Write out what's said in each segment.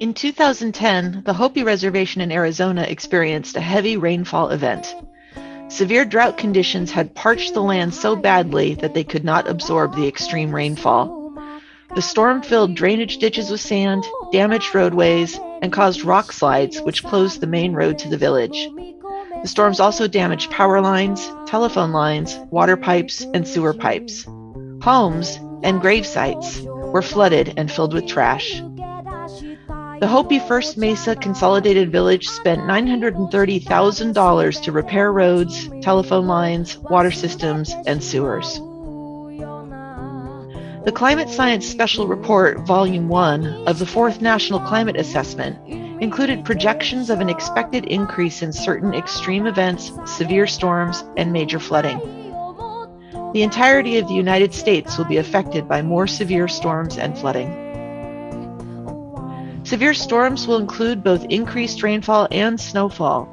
In 2010, the Hopi Reservation in Arizona experienced a heavy rainfall event. Severe drought conditions had parched the land so badly that they could not absorb the extreme rainfall. The storm filled drainage ditches with sand, damaged roadways, and caused rock slides, which closed the main road to the village. The storms also damaged power lines, telephone lines, water pipes, and sewer pipes. Homes and grave sites were flooded and filled with trash. The Hopi First Mesa Consolidated Village spent $930,000 to repair roads, telephone lines, water systems, and sewers. The Climate Science Special Report, Volume 1 of the 4th National Climate Assessment included projections of an expected increase in certain extreme events, severe storms, and major flooding. The entirety of the United States will be affected by more severe storms and flooding. Severe storms will include both increased rainfall and snowfall.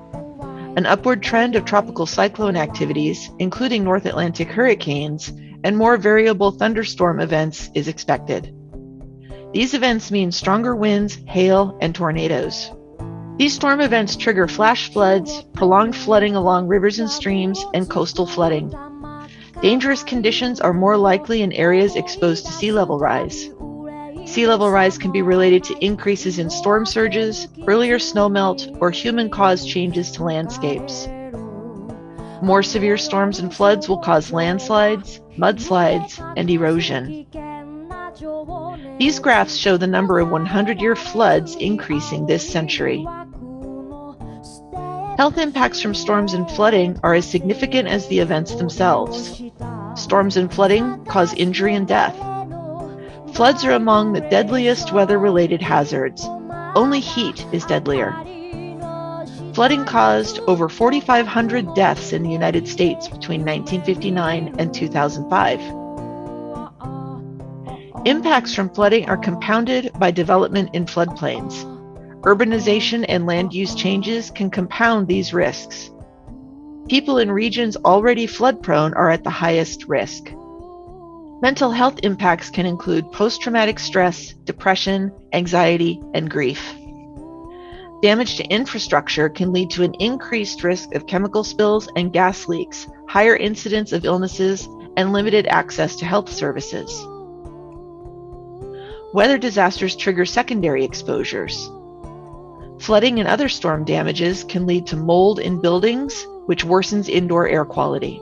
An upward trend of tropical cyclone activities, including North Atlantic hurricanes, and more variable thunderstorm events is expected. These events mean stronger winds, hail, and tornadoes. These storm events trigger flash floods, prolonged flooding along rivers and streams, and coastal flooding. Dangerous conditions are more likely in areas exposed to sea level rise. Sea level rise can be related to increases in storm surges, earlier snowmelt, or human-caused changes to landscapes. More severe storms and floods will cause landslides, mudslides, and erosion. These graphs show the number of 100-year floods increasing this century. Health impacts from storms and flooding are as significant as the events themselves. Storms and flooding cause injury and death. Floods are among the deadliest weather-related hazards. Only heat is deadlier. Flooding caused over 4,500 deaths in the United States between 1959 and 2005. Impacts from flooding are compounded by development in floodplains. Urbanization and land use changes can compound these risks. People in regions already flood-prone are at the highest risk. Mental health impacts can include post-traumatic stress, depression, anxiety, and grief. Damage to infrastructure can lead to an increased risk of chemical spills and gas leaks, higher incidence of illnesses, and limited access to health services. Weather disasters trigger secondary exposures. Flooding and other storm damages can lead to mold in buildings, which worsens indoor air quality.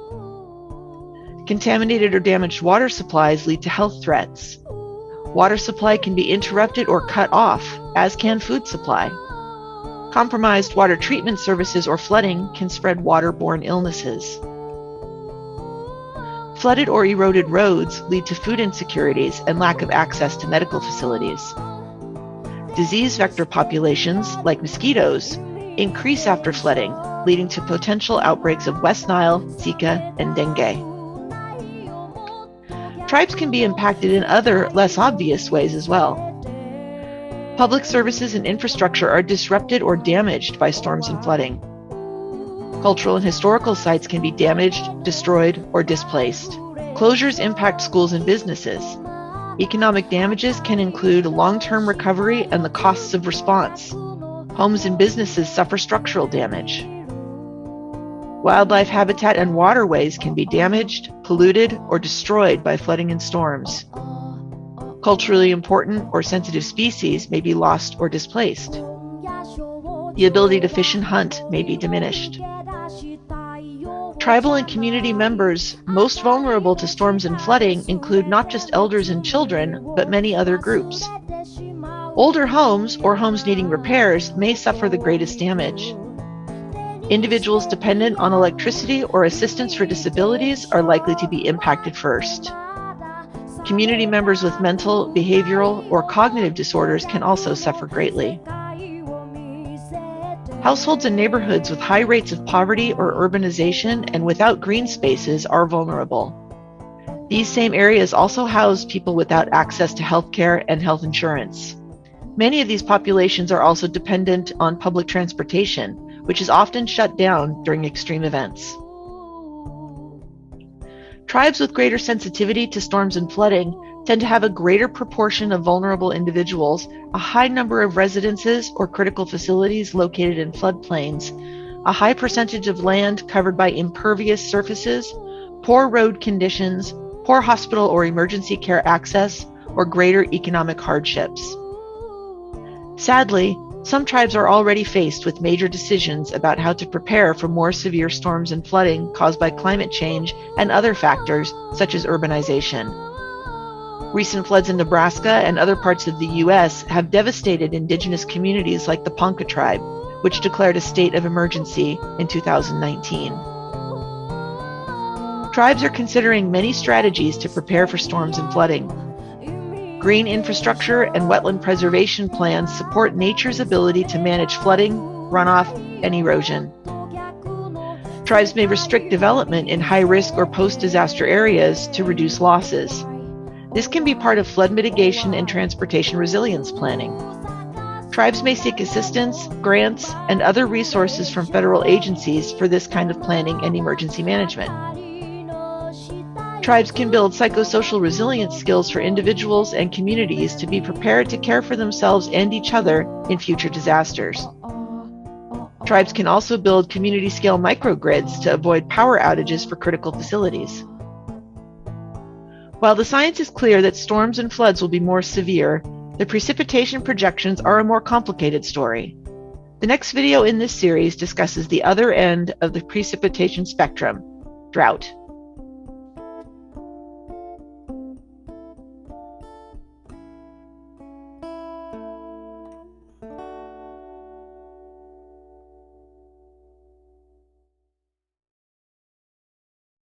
Contaminated or damaged water supplies lead to health threats. Water supply can be interrupted or cut off, as can food supply. Compromised water treatment services or flooding can spread waterborne illnesses. Flooded or eroded roads lead to food insecurities and lack of access to medical facilities. Disease vector populations, like mosquitoes, increase after flooding, leading to potential outbreaks of West Nile, Zika, and dengue. Tribes can be impacted in other, less obvious ways as well. Public services and infrastructure are disrupted or damaged by storms and flooding. Cultural and historical sites can be damaged, destroyed, or displaced. Closures impact schools and businesses. Economic damages can include long-term recovery and the costs of response. Homes and businesses suffer structural damage. Wildlife habitat and waterways can be damaged, polluted, or destroyed by flooding and storms. Culturally important or sensitive species may be lost or displaced. The ability to fish and hunt may be diminished. Tribal and community members most vulnerable to storms and flooding include not just elders and children, but many other groups. Older homes or homes needing repairs may suffer the greatest damage. Individuals dependent on electricity or assistance for disabilities are likely to be impacted first. Community members with mental, behavioral, or cognitive disorders can also suffer greatly. Households and neighborhoods with high rates of poverty or urbanization and without green spaces are vulnerable. These same areas also house people without access to health care and health insurance. Many of these populations are also dependent on public transportation, which is often shut down during extreme events. Tribes with greater sensitivity to storms and flooding tend to have a greater proportion of vulnerable individuals, a high number of residences or critical facilities located in floodplains, a high percentage of land covered by impervious surfaces, poor road conditions, poor hospital or emergency care access, or greater economic hardships. Sadly, some tribes are already faced with major decisions about how to prepare for more severe storms and flooding caused by climate change and other factors such as urbanization. Recent floods in Nebraska and other parts of the U.S. have devastated indigenous communities like the Ponca tribe, which declared a state of emergency in 2019. Tribes are considering many strategies to prepare for storms and flooding. Green infrastructure and wetland preservation plans support nature's ability to manage flooding, runoff, and erosion. Tribes may restrict development in high-risk or post-disaster areas to reduce losses. This can be part of flood mitigation and transportation resilience planning. Tribes may seek assistance, grants, and other resources from federal agencies for this kind of planning and emergency management. Tribes can build psychosocial resilience skills for individuals and communities to be prepared to care for themselves and each other in future disasters. Tribes can also build community-scale microgrids to avoid power outages for critical facilities. While the science is clear that storms and floods will be more severe, the precipitation projections are a more complicated story. The next video in this series discusses the other end of the precipitation spectrum, drought.